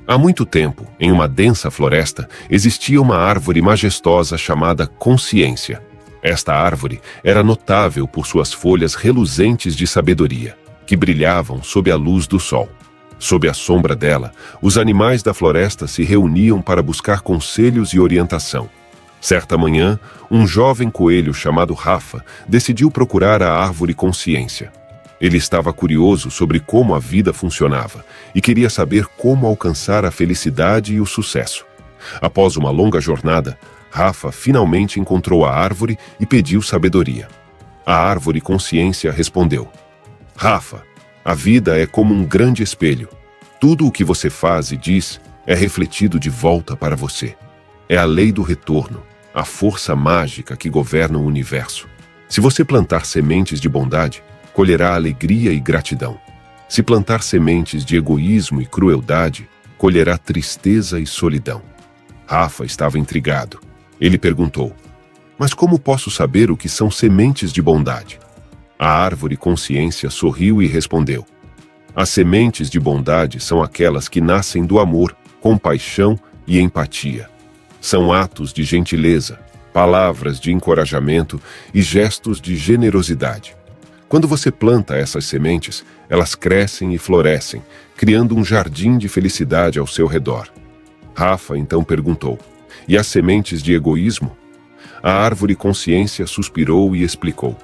Há muito tempo, em uma densa floresta, existia uma árvore majestosa chamada Consciência. Esta árvore era notável por suas folhas reluzentes de sabedoria, que brilhavam sob a luz do sol. Sob a sombra dela, os animais da floresta se reuniam para buscar conselhos e orientação. Certa manhã, um jovem coelho chamado Rafa decidiu procurar a árvore Consciência. Ele estava curioso sobre como a vida funcionava e queria saber como alcançar a felicidade e o sucesso. Após uma longa jornada, Rafa finalmente encontrou a árvore e pediu sabedoria. A árvore Consciência respondeu: Rafa, a vida é como um grande espelho. Tudo o que você faz e diz é refletido de volta para você. É a lei do retorno, a força mágica que governa o universo. Se você plantar sementes de bondade, colherá alegria e gratidão. Se plantar sementes de egoísmo e crueldade, colherá tristeza e solidão. Rafa estava intrigado. Ele perguntou: mas como posso saber o que são sementes de bondade? A árvore Consciência sorriu e respondeu: as sementes de bondade são aquelas que nascem do amor, compaixão e empatia. São atos de gentileza, palavras de encorajamento e gestos de generosidade. Quando você planta essas sementes, elas crescem e florescem, criando um jardim de felicidade ao seu redor. Rafa então perguntou: e as sementes de egoísmo? A árvore Consciência suspirou e explicou: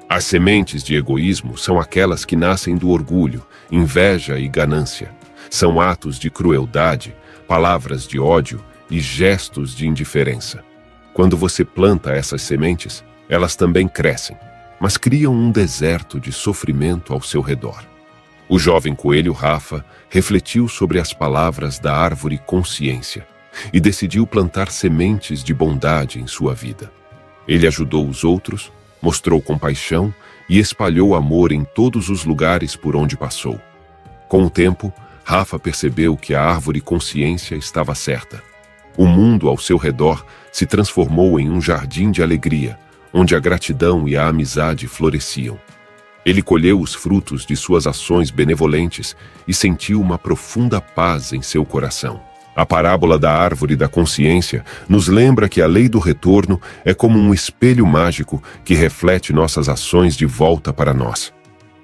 as sementes de egoísmo são aquelas que nascem do orgulho, inveja e ganância. São atos de crueldade, palavras de ódio e gestos de indiferença. Quando você planta essas sementes, elas também crescem, mas criam um deserto de sofrimento ao seu redor. O jovem coelho Rafa refletiu sobre as palavras da árvore Consciência e decidiu plantar sementes de bondade em sua vida. Ele ajudou os outros, mostrou compaixão e espalhou amor em todos os lugares por onde passou. Com o tempo, Rafa percebeu que a árvore Consciência estava certa. O mundo ao seu redor se transformou em um jardim de alegria, onde a gratidão e a amizade floresciam. Ele colheu os frutos de suas ações benevolentes e sentiu uma profunda paz em seu coração. A parábola da árvore da consciência nos lembra que a lei do retorno é como um espelho mágico que reflete nossas ações de volta para nós.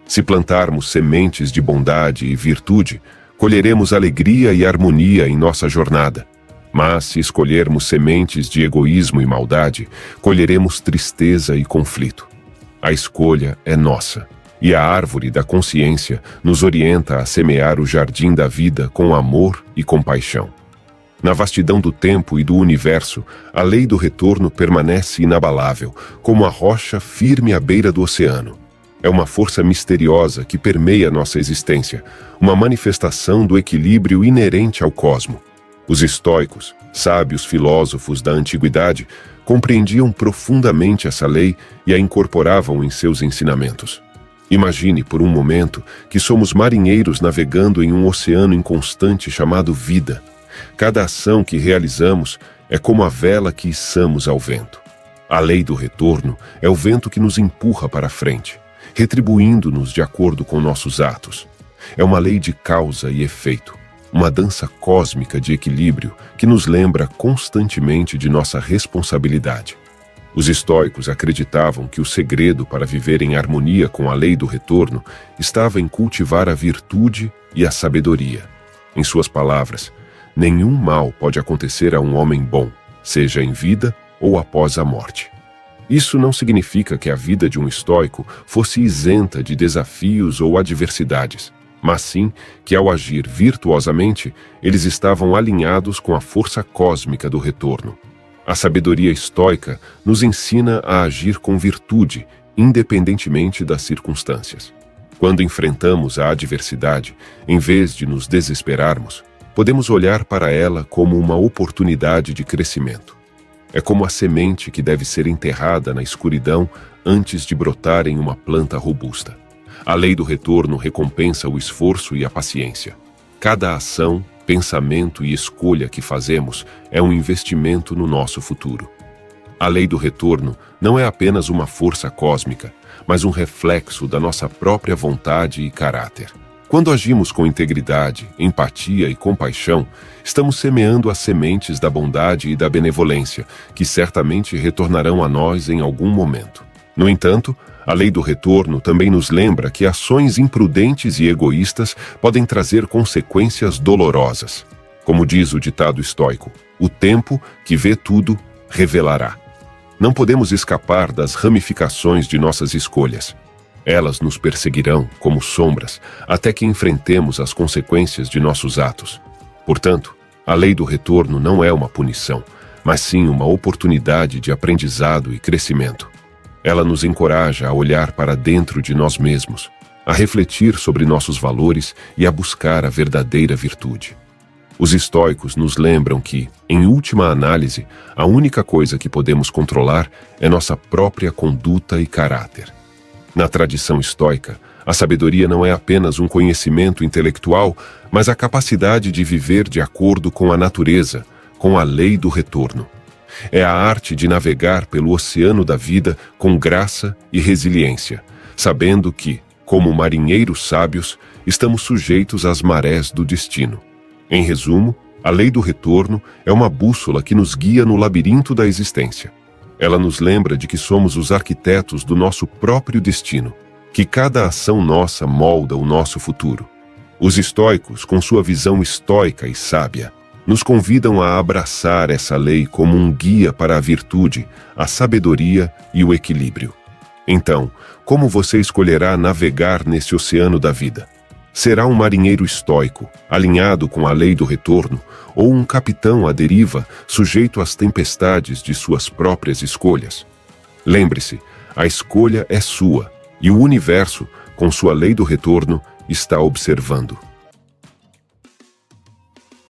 Se plantarmos sementes de bondade e virtude, colheremos alegria e harmonia em nossa jornada. Mas se escolhermos sementes de egoísmo e maldade, colheremos tristeza e conflito. A escolha é nossa, e a árvore da consciência nos orienta a semear o jardim da vida com amor e compaixão. Na vastidão do tempo e do universo, a lei do retorno permanece inabalável, como a rocha firme à beira do oceano. É uma força misteriosa que permeia nossa existência, uma manifestação do equilíbrio inerente ao cosmo. Os estoicos, sábios filósofos da antiguidade, compreendiam profundamente essa lei e a incorporavam em seus ensinamentos. Imagine por um momento que somos marinheiros navegando em um oceano inconstante chamado vida. Cada ação que realizamos é como a vela que içamos ao vento. A lei do retorno é o vento que nos empurra para frente, retribuindo-nos de acordo com nossos atos. É uma lei de causa e efeito, uma dança cósmica de equilíbrio que nos lembra constantemente de nossa responsabilidade. Os estoicos acreditavam que o segredo para viver em harmonia com a lei do retorno estava em cultivar a virtude e a sabedoria. Em suas palavras, nenhum mal pode acontecer a um homem bom, seja em vida ou após a morte. Isso não significa que a vida de um estoico fosse isenta de desafios ou adversidades, mas sim que ao agir virtuosamente, eles estavam alinhados com a força cósmica do retorno. A sabedoria estoica nos ensina a agir com virtude, independentemente das circunstâncias. Quando enfrentamos a adversidade, em vez de nos desesperarmos, podemos olhar para ela como uma oportunidade de crescimento. É como a semente que deve ser enterrada na escuridão antes de brotar em uma planta robusta. A lei do retorno recompensa o esforço e a paciência. Cada ação, pensamento e escolha que fazemos é um investimento no nosso futuro. A lei do retorno não é apenas uma força cósmica, mas um reflexo da nossa própria vontade e caráter. Quando agimos com integridade, empatia e compaixão, estamos semeando as sementes da bondade e da benevolência, que certamente retornarão a nós em algum momento. No entanto, a lei do retorno também nos lembra que ações imprudentes e egoístas podem trazer consequências dolorosas. Como diz o ditado estoico, o tempo que vê tudo revelará. Não podemos escapar das ramificações de nossas escolhas. Elas nos perseguirão como sombras até que enfrentemos as consequências de nossos atos. Portanto, a lei do retorno não é uma punição, mas sim uma oportunidade de aprendizado e crescimento. Ela nos encoraja a olhar para dentro de nós mesmos, a refletir sobre nossos valores e a buscar a verdadeira virtude. Os estoicos nos lembram que, em última análise, a única coisa que podemos controlar é nossa própria conduta e caráter. Na tradição estoica, a sabedoria não é apenas um conhecimento intelectual, mas a capacidade de viver de acordo com a natureza, com a lei do retorno. É a arte de navegar pelo oceano da vida com graça e resiliência, sabendo que, como marinheiros sábios, estamos sujeitos às marés do destino. Em resumo, a lei do retorno é uma bússola que nos guia no labirinto da existência. Ela nos lembra de que somos os arquitetos do nosso próprio destino, que cada ação nossa molda o nosso futuro. Os estoicos, com sua visão estoica e sábia, nos convidam a abraçar essa lei como um guia para a virtude, a sabedoria e o equilíbrio. Então, como você escolherá navegar nesse oceano da vida? Será um marinheiro estoico, alinhado com a lei do retorno, ou um capitão à deriva, sujeito às tempestades de suas próprias escolhas? Lembre-se, a escolha é sua, e o universo, com sua lei do retorno, está observando.